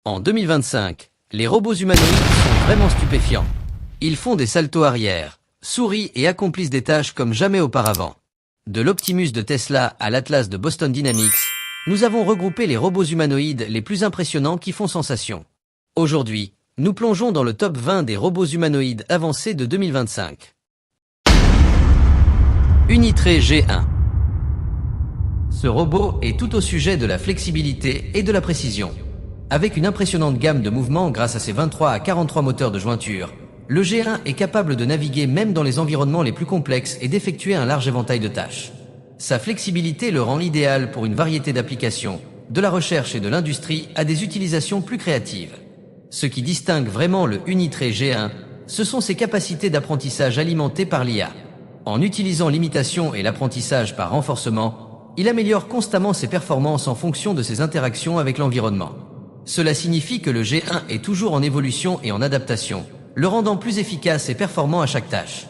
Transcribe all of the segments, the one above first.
En 2025, les robots humanoïdes sont vraiment stupéfiants. Ils font des saltos arrière, sourient et accomplissent des tâches comme jamais auparavant. De l'Optimus de Tesla à l'Atlas de Boston Dynamics, nous avons regroupé les robots humanoïdes les plus impressionnants qui font sensation. Aujourd'hui, nous plongeons dans le top 20 des robots humanoïdes avancés de 2025. Unitree G1. Ce robot est tout au sujet de la flexibilité et de la précision. Avec une impressionnante gamme de mouvements grâce à ses 23 à 43 moteurs de jointure, le G1 est capable de naviguer même dans les environnements les plus complexes et d'effectuer un large éventail de tâches. Sa flexibilité le rend idéal pour une variété d'applications, de la recherche et de l'industrie à des utilisations plus créatives. Ce qui distingue vraiment le Unitree G1, ce sont ses capacités d'apprentissage alimentées par l'IA. En utilisant l'imitation et l'apprentissage par renforcement, il améliore constamment ses performances en fonction de ses interactions avec l'environnement. Cela signifie que le G1 est toujours en évolution et en adaptation, le rendant plus efficace et performant à chaque tâche.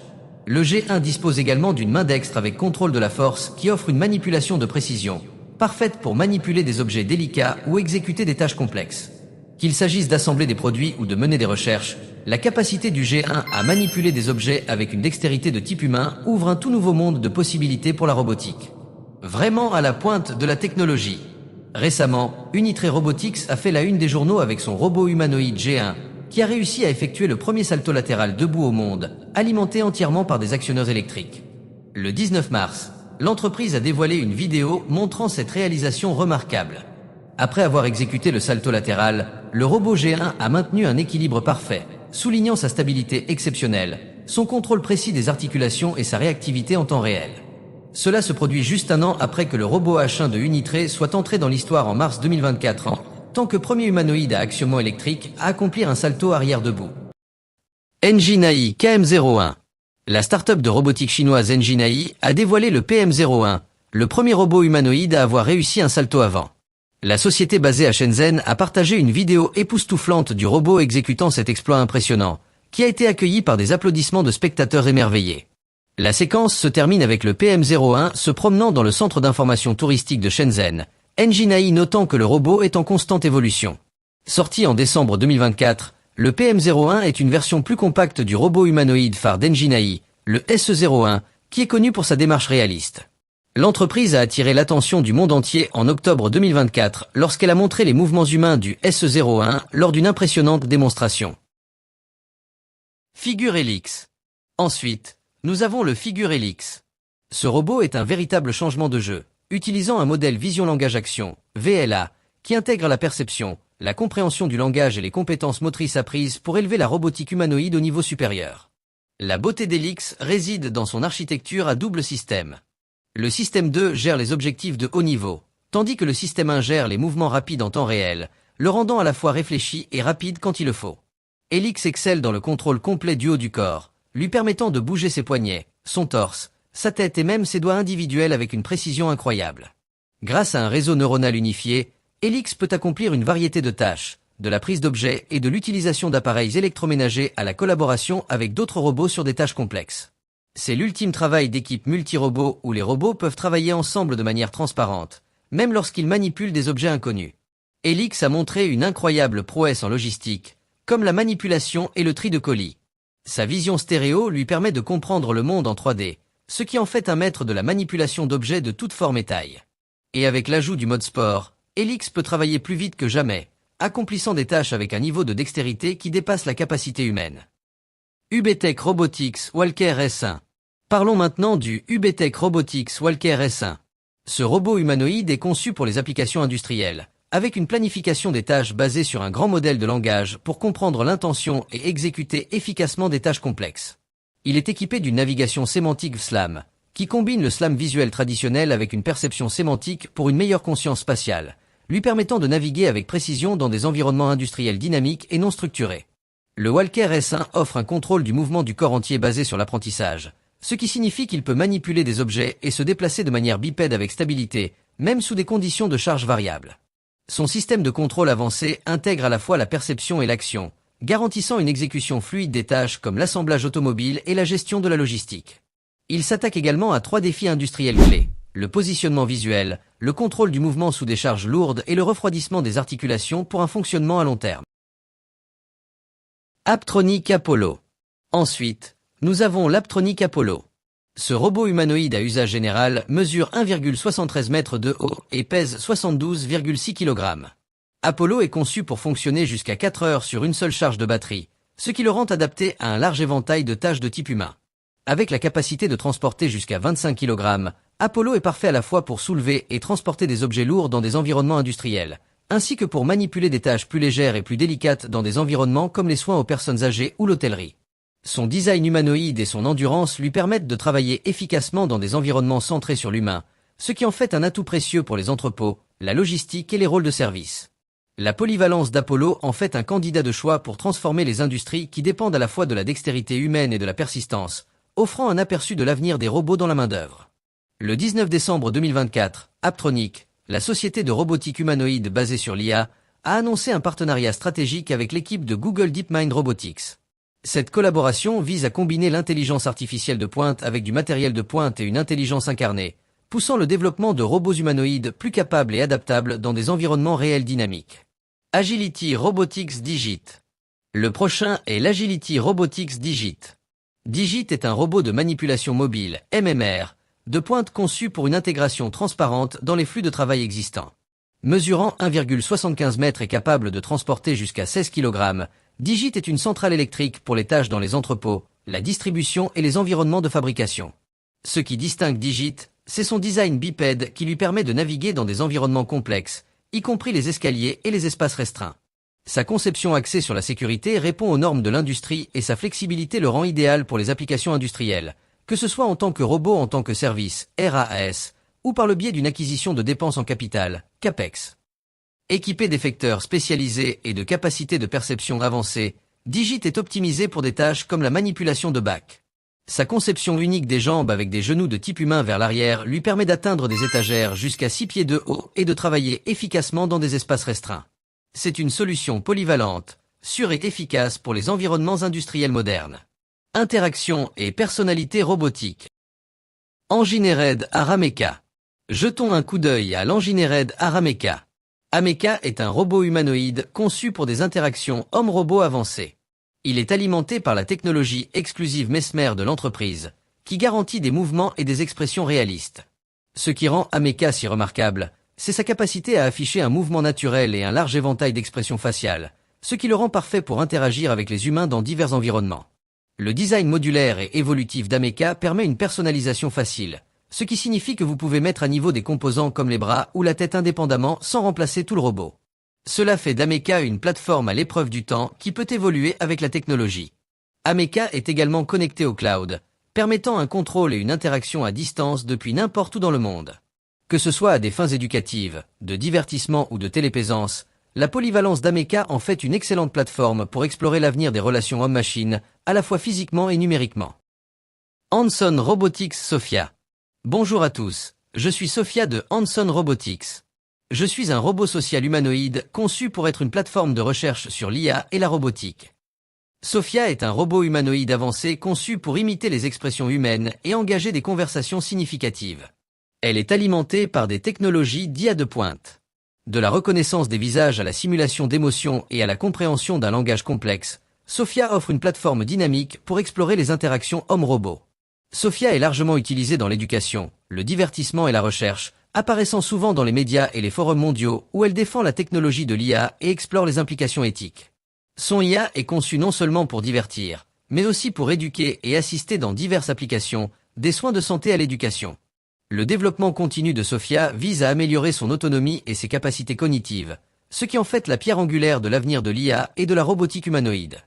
Le G1 dispose également d'une main dextre avec contrôle de la force qui offre une manipulation de précision, parfaite pour manipuler des objets délicats ou exécuter des tâches complexes. Qu'il s'agisse d'assembler des produits ou de mener des recherches, la capacité du G1 à manipuler des objets avec une dextérité de type humain ouvre un tout nouveau monde de possibilités pour la robotique. Vraiment à la pointe de la technologie. Récemment, Unitree Robotics a fait la une des journaux avec son robot humanoïde G1, qui a réussi à effectuer le premier salto latéral debout au monde, alimenté entièrement par des actionneurs électriques. Le 19 mars, l'entreprise a dévoilé une vidéo montrant cette réalisation remarquable. Après avoir exécuté le salto latéral, le robot G1 a maintenu un équilibre parfait, soulignant sa stabilité exceptionnelle, son contrôle précis des articulations et sa réactivité en temps réel. Cela se produit juste un an après que le robot H1 de Unitree soit entré dans l'histoire en mars 2024 en tant que premier humanoïde à actionnement électrique à accomplir un salto arrière debout. Engine AI KM01. La start-up de robotique chinoise Engine AI a dévoilé le PM01, le premier robot humanoïde à avoir réussi un salto avant. La société basée à Shenzhen a partagé une vidéo époustouflante du robot exécutant cet exploit impressionnant, qui a été accueilli par des applaudissements de spectateurs émerveillés. La séquence se termine avec le PM01 se promenant dans le centre d'information touristique de Shenzhen, Engine AI notant que le robot est en constante évolution. Sorti en décembre 2024, le PM01 est une version plus compacte du robot humanoïde phare d'Engine AI, le SE01, qui est connu pour sa démarche réaliste. L'entreprise a attiré l'attention du monde entier en octobre 2024 lorsqu'elle a montré les mouvements humains du SE01 lors d'une impressionnante démonstration. Figure Helix. Ensuite, nous avons le Figure Helix. Ce robot est un véritable changement de jeu, utilisant un modèle vision-langage-action, VLA, qui intègre la perception, la compréhension du langage et les compétences motrices apprises pour élever la robotique humanoïde au niveau supérieur. La beauté d'Helix réside dans son architecture à double système. Le système 2 gère les objectifs de haut niveau, tandis que le système 1 gère les mouvements rapides en temps réel, le rendant à la fois réfléchi et rapide quand il le faut. Helix excelle dans le contrôle complet du haut du corps, lui permettant de bouger ses poignets, son torse, sa tête et même ses doigts individuels avec une précision incroyable. Grâce à un réseau neuronal unifié, Helix peut accomplir une variété de tâches, de la prise d'objets et de l'utilisation d'appareils électroménagers à la collaboration avec d'autres robots sur des tâches complexes. C'est l'ultime travail d'équipe multi-robots où les robots peuvent travailler ensemble de manière transparente, même lorsqu'ils manipulent des objets inconnus. Helix a montré une incroyable prouesse en logistique, comme la manipulation et le tri de colis. Sa vision stéréo lui permet de comprendre le monde en 3D, ce qui en fait un maître de la manipulation d'objets de toute forme et taille. Et avec l'ajout du mode sport, Helix peut travailler plus vite que jamais, accomplissant des tâches avec un niveau de dextérité qui dépasse la capacité humaine. UBTech Robotics Walker S1. Parlons maintenant du UBTech Robotics Walker S1. Ce robot humanoïde est conçu pour les applications industrielles, avec une planification des tâches basée sur un grand modèle de langage pour comprendre l'intention et exécuter efficacement des tâches complexes. Il est équipé d'une navigation sémantique SLAM, qui combine le SLAM visuel traditionnel avec une perception sémantique pour une meilleure conscience spatiale, lui permettant de naviguer avec précision dans des environnements industriels dynamiques et non structurés. Le Walker S1 offre un contrôle du mouvement du corps entier basé sur l'apprentissage, ce qui signifie qu'il peut manipuler des objets et se déplacer de manière bipède avec stabilité, même sous des conditions de charge variables. Son système de contrôle avancé intègre à la fois la perception et l'action, garantissant une exécution fluide des tâches comme l'assemblage automobile et la gestion de la logistique. Il s'attaque également à 3 défis industriels clés: le positionnement visuel, le contrôle du mouvement sous des charges lourdes et le refroidissement des articulations pour un fonctionnement à long terme. Apptronik Apollo. Ensuite, nous avons l'Apptronik Apollo. Ce robot humanoïde à usage général mesure 1,73 m de haut et pèse 72,6 kg. Apollo est conçu pour fonctionner jusqu'à 4 heures sur une seule charge de batterie, ce qui le rend adapté à un large éventail de tâches de type humain. Avec la capacité de transporter jusqu'à 25 kg, Apollo est parfait à la fois pour soulever et transporter des objets lourds dans des environnements industriels, ainsi que pour manipuler des tâches plus légères et plus délicates dans des environnements comme les soins aux personnes âgées ou l'hôtellerie. Son design humanoïde et son endurance lui permettent de travailler efficacement dans des environnements centrés sur l'humain, ce qui en fait un atout précieux pour les entrepôts, la logistique et les rôles de service. La polyvalence d'Apollo en fait un candidat de choix pour transformer les industries qui dépendent à la fois de la dextérité humaine et de la persistance, offrant un aperçu de l'avenir des robots dans la main-d'œuvre. Le 19 décembre 2024, Apptronik, la société de robotique humanoïde basée sur l'IA, a annoncé un partenariat stratégique avec l'équipe de Google DeepMind Robotics. Cette collaboration vise à combiner l'intelligence artificielle de pointe avec du matériel de pointe et une intelligence incarnée, poussant le développement de robots humanoïdes plus capables et adaptables dans des environnements réels dynamiques. Agility Robotics Digit. Le prochain est l'Agility Robotics Digit. Digit est un robot de manipulation mobile, MMR, de pointe conçu pour une intégration transparente dans les flux de travail existants. Mesurant 1,75 m et capable de transporter jusqu'à 16 kg, Digit est une centrale électrique pour les tâches dans les entrepôts, la distribution et les environnements de fabrication. Ce qui distingue Digit, c'est son design bipède qui lui permet de naviguer dans des environnements complexes, y compris les escaliers et les espaces restreints. Sa conception axée sur la sécurité répond aux normes de l'industrie et sa flexibilité le rend idéal pour les applications industrielles, que ce soit en tant que robot en tant que service, RaaS, ou par le biais d'une acquisition de dépenses en capital, CAPEX. Équipé d'effecteurs spécialisés et de capacités de perception avancées, Digit est optimisé pour des tâches comme la manipulation de bacs. Sa conception unique des jambes avec des genoux de type humain vers l'arrière lui permet d'atteindre des étagères jusqu'à 6 pieds de haut et de travailler efficacement dans des espaces restreints. C'est une solution polyvalente, sûre et efficace pour les environnements industriels modernes. Interaction et personnalité robotique. Engineered Arameka. Jetons un coup d'œil à l'Engineered Arameka. Ameka est un robot humanoïde conçu pour des interactions homme-robot avancées. Il est alimenté par la technologie exclusive Mesmer de l'entreprise, qui garantit des mouvements et des expressions réalistes. Ce qui rend Ameka si remarquable, c'est sa capacité à afficher un mouvement naturel et un large éventail d'expressions faciales, ce qui le rend parfait pour interagir avec les humains dans divers environnements. Le design modulaire et évolutif d'Ameka permet une personnalisation facile, ce qui signifie que vous pouvez mettre à niveau des composants comme les bras ou la tête indépendamment sans remplacer tout le robot. Cela fait d'Ameka une plateforme à l'épreuve du temps qui peut évoluer avec la technologie. Ameka est également connecté au cloud, permettant un contrôle et une interaction à distance depuis n'importe où dans le monde. Que ce soit à des fins éducatives, de divertissement ou de télépaisance, la polyvalence d'Ameka en fait une excellente plateforme pour explorer l'avenir des relations homme-machine, à la fois physiquement et numériquement. Hanson Robotics Sophia. Bonjour à tous, je suis Sophia de Hanson Robotics. Je suis un robot social humanoïde conçu pour être une plateforme de recherche sur l'IA et la robotique. Sophia est un robot humanoïde avancé conçu pour imiter les expressions humaines et engager des conversations significatives. Elle est alimentée par des technologies d'IA de pointe. De la reconnaissance des visages à la simulation d'émotions et à la compréhension d'un langage complexe, Sophia offre une plateforme dynamique pour explorer les interactions homme-robot. Sophia est largement utilisée dans l'éducation, le divertissement et la recherche, apparaissant souvent dans les médias et les forums mondiaux où elle défend la technologie de l'IA et explore les implications éthiques. Son IA est conçu non seulement pour divertir, mais aussi pour éduquer et assister dans diverses applications, des soins de santé à l'éducation. Le développement continu de Sophia vise à améliorer son autonomie et ses capacités cognitives, ce qui en fait la pierre angulaire de l'avenir de l'IA et de la robotique humanoïde.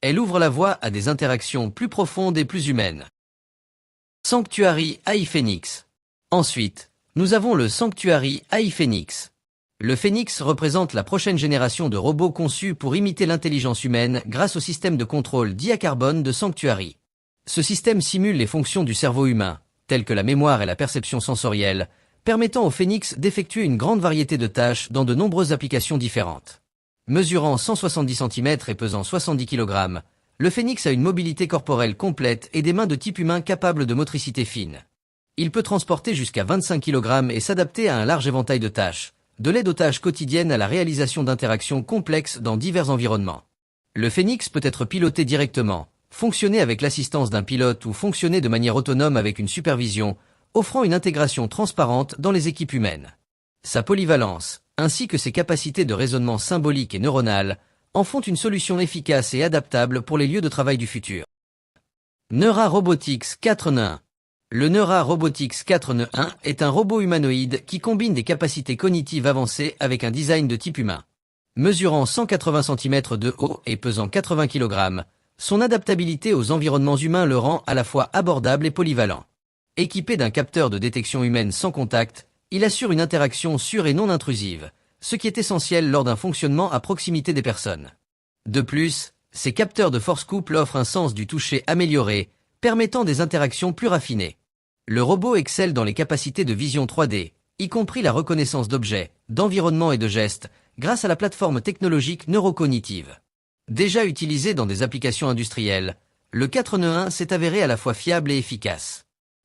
Elle ouvre la voie à des interactions plus profondes et plus humaines. Sanctuary AI Phoenix. Ensuite, nous avons le Sanctuary AI Phoenix. Le Phoenix représente la prochaine génération de robots conçus pour imiter l'intelligence humaine grâce au système de contrôle d'IA carbone de Sanctuary. Ce système simule les fonctions du cerveau humain, telles que la mémoire et la perception sensorielle, permettant au Phoenix d'effectuer une grande variété de tâches dans de nombreuses applications différentes. Mesurant 170 cm et pesant 70 kg, le Phoenix a une mobilité corporelle complète et des mains de type humain capables de motricité fine. Il peut transporter jusqu'à 25 kg et s'adapter à un large éventail de tâches, de l'aide aux tâches quotidiennes à la réalisation d'interactions complexes dans divers environnements. Le Phénix peut être piloté directement, fonctionner avec l'assistance d'un pilote ou fonctionner de manière autonome avec une supervision, offrant une intégration transparente dans les équipes humaines. Sa polyvalence, ainsi que ses capacités de raisonnement symbolique et neuronal, en font une solution efficace et adaptable pour les lieux de travail du futur. Neura Robotics 4N1. Le Neura Robotics 4N1 est un robot humanoïde qui combine des capacités cognitives avancées avec un design de type humain. Mesurant 180 cm de haut et pesant 80 kg, son adaptabilité aux environnements humains le rend à la fois abordable et polyvalent. Équipé d'un capteur de détection humaine sans contact, il assure une interaction sûre et non intrusive, ce qui est essentiel lors d'un fonctionnement à proximité des personnes. De plus, ces capteurs de force couple offrent un sens du toucher amélioré, permettant des interactions plus raffinées. Le robot excelle dans les capacités de vision 3D, y compris la reconnaissance d'objets, d'environnement et de gestes, grâce à la plateforme technologique neurocognitive. Déjà utilisé dans des applications industrielles, le 4N1 s'est avéré à la fois fiable et efficace.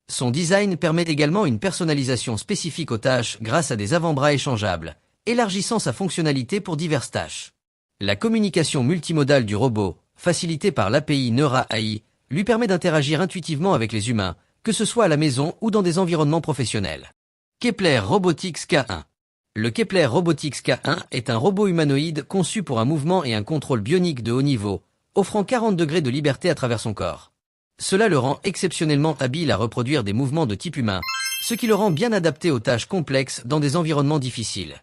Son design permet également une personnalisation spécifique aux tâches grâce à des avant-bras échangeables, élargissant sa fonctionnalité pour diverses tâches. La communication multimodale du robot, facilitée par l'API Neura AI, lui permet d'interagir intuitivement avec les humains, que ce soit à la maison ou dans des environnements professionnels. Kepler Robotics K1. Le Kepler Robotics K1 est un robot humanoïde conçu pour un mouvement et un contrôle bionique de haut niveau, offrant 40 degrés de liberté à travers son corps. Cela le rend exceptionnellement habile à reproduire des mouvements de type humain, ce qui le rend bien adapté aux tâches complexes dans des environnements difficiles.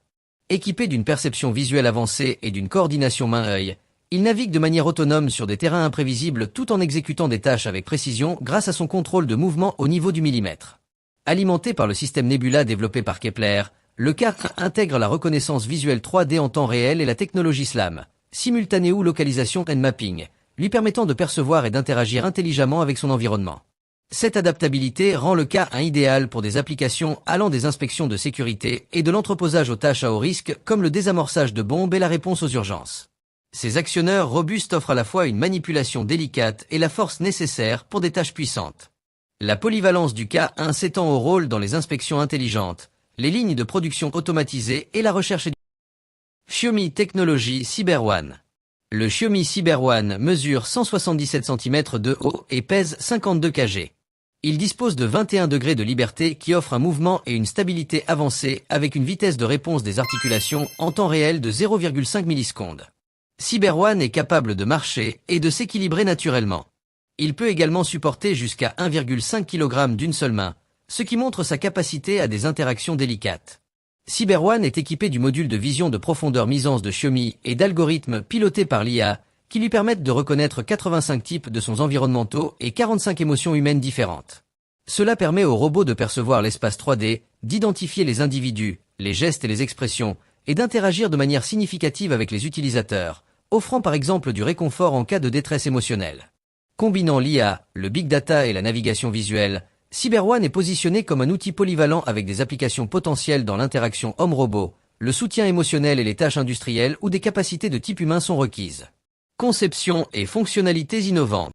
Équipé d'une perception visuelle avancée et d'une coordination main-œil, il navigue de manière autonome sur des terrains imprévisibles tout en exécutant des tâches avec précision grâce à son contrôle de mouvement au niveau du millimètre. Alimenté par le système Nebula développé par Kepler, le K1 intègre la reconnaissance visuelle 3D en temps réel et la technologie SLAM, Simultaneous Localization and Mapping, lui permettant de percevoir et d'interagir intelligemment avec son environnement. Cette adaptabilité rend le K1 idéal pour des applications allant des inspections de sécurité et de l'entreposage aux tâches à haut risque comme le désamorçage de bombes et la réponse aux urgences. Ces actionneurs robustes offrent à la fois une manipulation délicate et la force nécessaire pour des tâches puissantes. La polyvalence du K1 s'étend au rôle dans les inspections intelligentes, les lignes de production automatisées et la recherche et Xiaomi Technology Cyber One. Le Xiaomi Cyber One mesure 177 cm de haut et pèse 52 kg. Il dispose de 21 degrés de liberté qui offrent un mouvement et une stabilité avancée avec une vitesse de réponse des articulations en temps réel de 0,5 millisecondes. Cyber One est capable de marcher et de s'équilibrer naturellement. Il peut également supporter jusqu'à 1,5 kg d'une seule main, ce qui montre sa capacité à des interactions délicates. Cyber One est équipé du module de vision de profondeur Misance de Xiaomi et d'algorithmes pilotés par l'IA qui lui permettent de reconnaître 85 types de sons environnementaux et 45 émotions humaines différentes. Cela permet au robot de percevoir l'espace 3D, d'identifier les individus, les gestes et les expressions, et d'interagir de manière significative avec les utilisateurs, offrant par exemple du réconfort en cas de détresse émotionnelle. Combinant l'IA, le big data et la navigation visuelle, Cyber One est positionné comme un outil polyvalent avec des applications potentielles dans l'interaction homme-robot, le soutien émotionnel et les tâches industrielles où des capacités de type humain sont requises. Conception et fonctionnalités innovantes.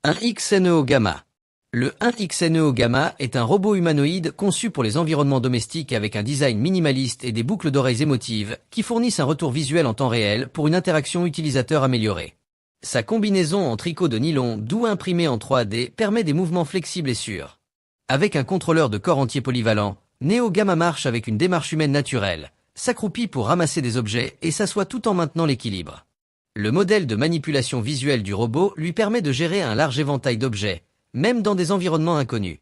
1XNEO Gamma. Le 1XNEO Gamma est un robot humanoïde conçu pour les environnements domestiques avec un design minimaliste et des boucles d'oreilles émotives qui fournissent un retour visuel en temps réel pour une interaction utilisateur améliorée. Sa combinaison en tricot de nylon doux imprimé en 3D permet des mouvements flexibles et sûrs. Avec un contrôleur de corps entier polyvalent, Neo Gamma marche avec une démarche humaine naturelle, s'accroupit pour ramasser des objets et s'assoit tout en maintenant l'équilibre. Le modèle de manipulation visuelle du robot lui permet de gérer un large éventail d'objets, même dans des environnements inconnus.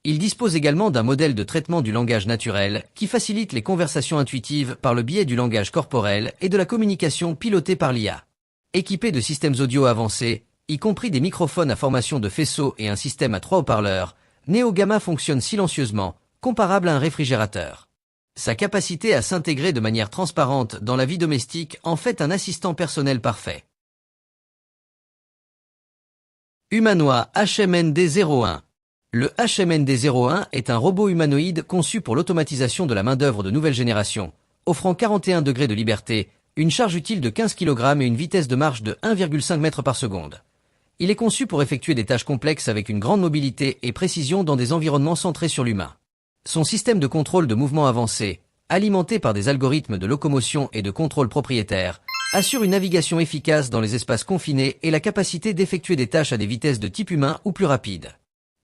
Il dispose également d'un modèle de traitement du langage naturel qui facilite les conversations intuitives par le biais du langage corporel et de la communication pilotée par l'IA. Équipé de systèmes audio avancés, y compris des microphones à formation de faisceaux et un système à 3 haut-parleurs, Neo Gamma fonctionne silencieusement, comparable à un réfrigérateur. Sa capacité à s'intégrer de manière transparente dans la vie domestique en fait un assistant personnel parfait. Humanoid HMND-01. Le HMND-01 est un robot humanoïde conçu pour l'automatisation de la main-d'œuvre de nouvelle génération, offrant 41 degrés de liberté, une charge utile de 15 kg et une vitesse de marche de 1,5 m par seconde. Il est conçu pour effectuer des tâches complexes avec une grande mobilité et précision dans des environnements centrés sur l'humain. Son système de contrôle de mouvement avancé, alimenté par des algorithmes de locomotion et de contrôle propriétaires, assure une navigation efficace dans les espaces confinés et la capacité d'effectuer des tâches à des vitesses de type humain ou plus rapides.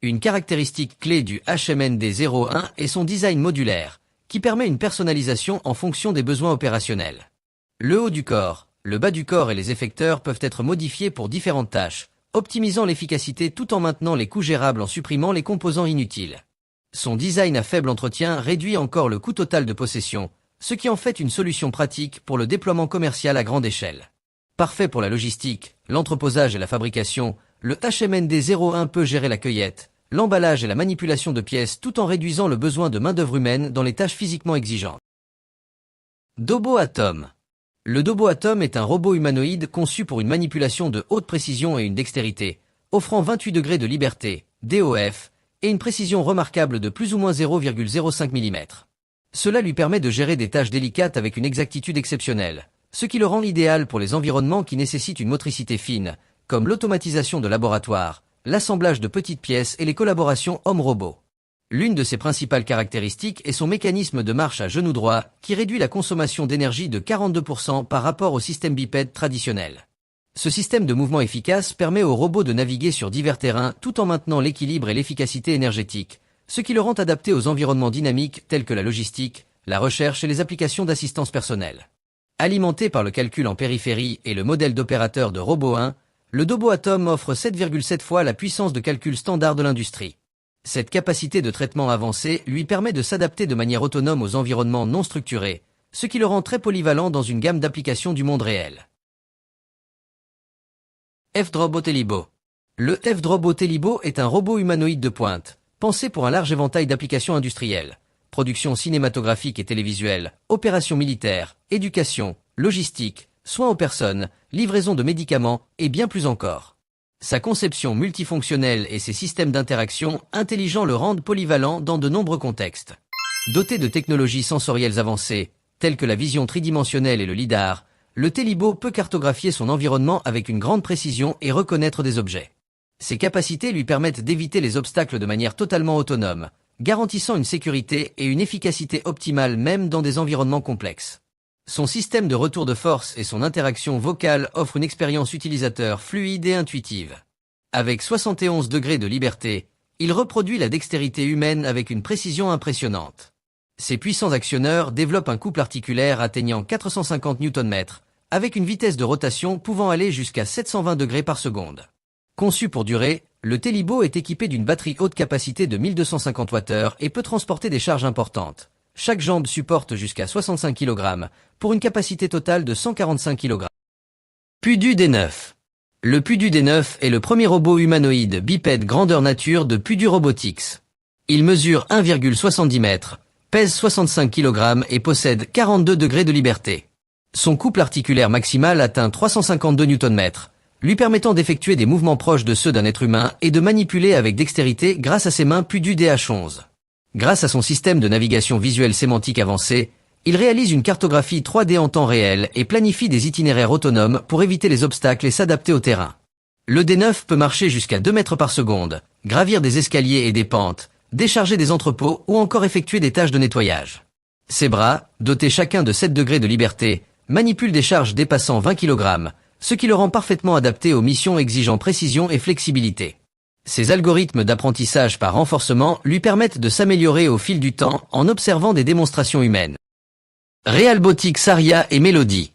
Une caractéristique clé du HMND-01 est son design modulaire, qui permet une personnalisation en fonction des besoins opérationnels. Le haut du corps, le bas du corps et les effecteurs peuvent être modifiés pour différentes tâches, optimisant l'efficacité tout en maintenant les coûts gérables en supprimant les composants inutiles. Son design à faible entretien réduit encore le coût total de possession, ce qui en fait une solution pratique pour le déploiement commercial à grande échelle. Parfait pour la logistique, l'entreposage et la fabrication, le HMND-01 peut gérer la cueillette, l'emballage et la manipulation de pièces tout en réduisant le besoin de main-d'œuvre humaine dans les tâches physiquement exigeantes. Dobo Atom. Le Dobo Atom est un robot humanoïde conçu pour une manipulation de haute précision et une dextérité, offrant 28 degrés de liberté, DOF, et une précision remarquable de plus ou moins 0,05 mm. Cela lui permet de gérer des tâches délicates avec une exactitude exceptionnelle, ce qui le rend idéal pour les environnements qui nécessitent une motricité fine, comme l'automatisation de laboratoire, l'assemblage de petites pièces et les collaborations homme-robot. L'une de ses principales caractéristiques est son mécanisme de marche à genou droit, qui réduit la consommation d'énergie de 42% par rapport au système bipède traditionnel. Ce système de mouvement efficace permet au robot de naviguer sur divers terrains tout en maintenant l'équilibre et l'efficacité énergétique, ce qui le rend adapté aux environnements dynamiques tels que la logistique, la recherche et les applications d'assistance personnelle. Alimenté par le calcul en périphérie et le modèle d'opérateur de Robo 1, le Dobo Atom offre 7,7 fois la puissance de calcul standard de l'industrie. Cette capacité de traitement avancée lui permet de s'adapter de manière autonome aux environnements non structurés, ce qui le rend très polyvalent dans une gamme d'applications du monde réel. F-Drop Otelibo. Le F-Drop Otelibo est un robot humanoïde de pointe, pensé pour un large éventail d'applications industrielles, production cinématographique et télévisuelle, opérations militaires, éducation, logistique, soins aux personnes, livraison de médicaments et bien plus encore. Sa conception multifonctionnelle et ses systèmes d'interaction intelligents le rendent polyvalent dans de nombreux contextes. Doté de technologies sensorielles avancées, telles que la vision tridimensionnelle et le lidar, le Telibo peut cartographier son environnement avec une grande précision et reconnaître des objets. Ses capacités lui permettent d'éviter les obstacles de manière totalement autonome, garantissant une sécurité et une efficacité optimale même dans des environnements complexes. Son système de retour de force et son interaction vocale offrent une expérience utilisateur fluide et intuitive. Avec 71 degrés de liberté, il reproduit la dextérité humaine avec une précision impressionnante. Ses puissants actionneurs développent un couple articulaire atteignant 450 Nm, avec une vitesse de rotation pouvant aller jusqu'à 720 degrés par seconde. Conçu pour durer, le Telibo est équipé d'une batterie haute capacité de 1250 Wh et peut transporter des charges importantes. Chaque jambe supporte jusqu'à 65 kg, pour une capacité totale de 145 kg. Pudu D9. Le Pudu D9 est le premier robot humanoïde bipède grandeur nature de Pudu Robotics. Il mesure 1,70 m, pèse 65 kg et possède 42 degrés de liberté. Son couple articulaire maximal atteint 352 Nm, lui permettant d'effectuer des mouvements proches de ceux d'un être humain et de manipuler avec dextérité grâce à ses mains Pudu DH11. Grâce à son système de navigation visuelle sémantique avancé, il réalise une cartographie 3D en temps réel et planifie des itinéraires autonomes pour éviter les obstacles et s'adapter au terrain. Le D9 peut marcher jusqu'à 2 mètres par seconde, gravir des escaliers et des pentes, décharger des entrepôts ou encore effectuer des tâches de nettoyage. Ses bras, dotés chacun de 7 degrés de liberté, manipulent des charges dépassant 20 kg, ce qui le rend parfaitement adapté aux missions exigeant précision et flexibilité. Ces algorithmes d'apprentissage par renforcement lui permettent de s'améliorer au fil du temps en observant des démonstrations humaines. Realbotix Aria et Melody.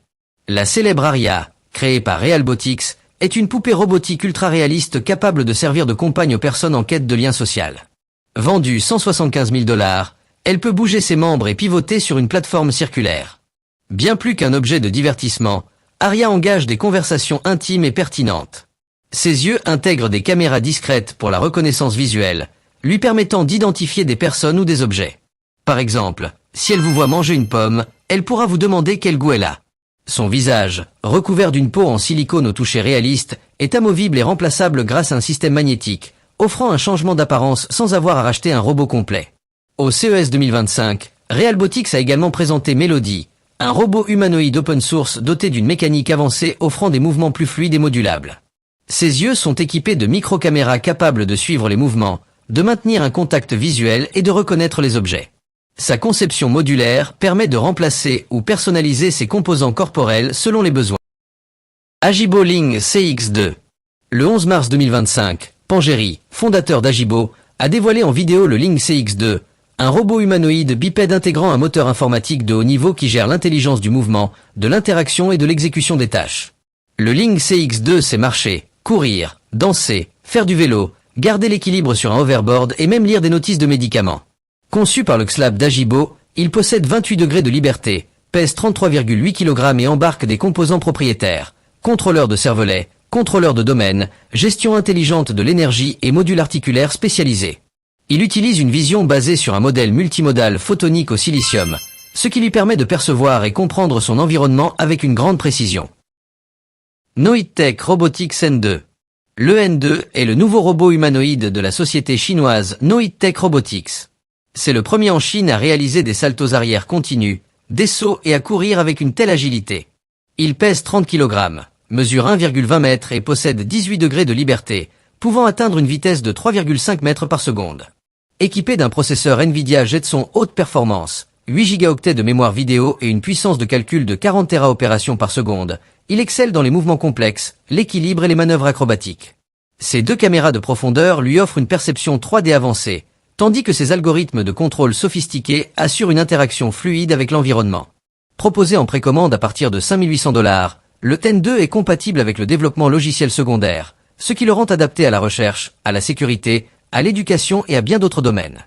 La célèbre Aria, créée par Realbotix, est une poupée robotique ultra-réaliste capable de servir de compagne aux personnes en quête de lien social. Vendue 175 000 $, elle peut bouger ses membres et pivoter sur une plateforme circulaire. Bien plus qu'un objet de divertissement, Aria engage des conversations intimes et pertinentes. Ses yeux intègrent des caméras discrètes pour la reconnaissance visuelle, lui permettant d'identifier des personnes ou des objets. Par exemple, si elle vous voit manger une pomme, elle pourra vous demander quel goût elle a. Son visage, recouvert d'une peau en silicone au toucher réaliste, est amovible et remplaçable grâce à un système magnétique, offrant un changement d'apparence sans avoir à racheter un robot complet. Au CES 2025, Realbotix a également présenté Melody, un robot humanoïde open source doté d'une mécanique avancée offrant des mouvements plus fluides et modulables. Ses yeux sont équipés de micro-caméras capables de suivre les mouvements, de maintenir un contact visuel et de reconnaître les objets. Sa conception modulaire permet de remplacer ou personnaliser ses composants corporels selon les besoins. Agibo Ling CX2. Le 11 mars 2025, Pangéry, fondateur d'Agibo, a dévoilé en vidéo le Ling CX2, un robot humanoïde bipède intégrant un moteur informatique de haut niveau qui gère l'intelligence du mouvement, de l'interaction et de l'exécution des tâches. Le Ling CX2 sait marcher, courir, danser, faire du vélo, garder l'équilibre sur un hoverboard et même lire des notices de médicaments. Conçu par le XLab d'Agibo, il possède 28 degrés de liberté, pèse 33,8 kg et embarque des composants propriétaires, contrôleur de cervelet, contrôleur de domaine, gestion intelligente de l'énergie et module articulaire spécialisé. Il utilise une vision basée sur un modèle multimodal photonique au silicium, ce qui lui permet de percevoir et comprendre son environnement avec une grande précision. Noidtech Robotics N2. Le N2 est le nouveau robot humanoïde de la société chinoise Noidtech Robotics. C'est le premier en Chine à réaliser des saltos arrière continus, des sauts et à courir avec une telle agilité. Il pèse 30 kg, mesure 1,20 m et possède 18 degrés de liberté, pouvant atteindre une vitesse de 3,5 m par seconde. Équipé d'un processeur Nvidia Jetson haute performance, 8 Go de mémoire vidéo et une puissance de calcul de 40 Tera par seconde, il excelle dans les mouvements complexes, l'équilibre et les manœuvres acrobatiques. Ses 2 caméras de profondeur lui offrent une perception 3D avancée, tandis que ses algorithmes de contrôle sophistiqués assurent une interaction fluide avec l'environnement. Proposé en précommande à partir de 5 800 $, le N2 est compatible avec le développement logiciel secondaire, ce qui le rend adapté à la recherche, à la sécurité, à l'éducation et à bien d'autres domaines.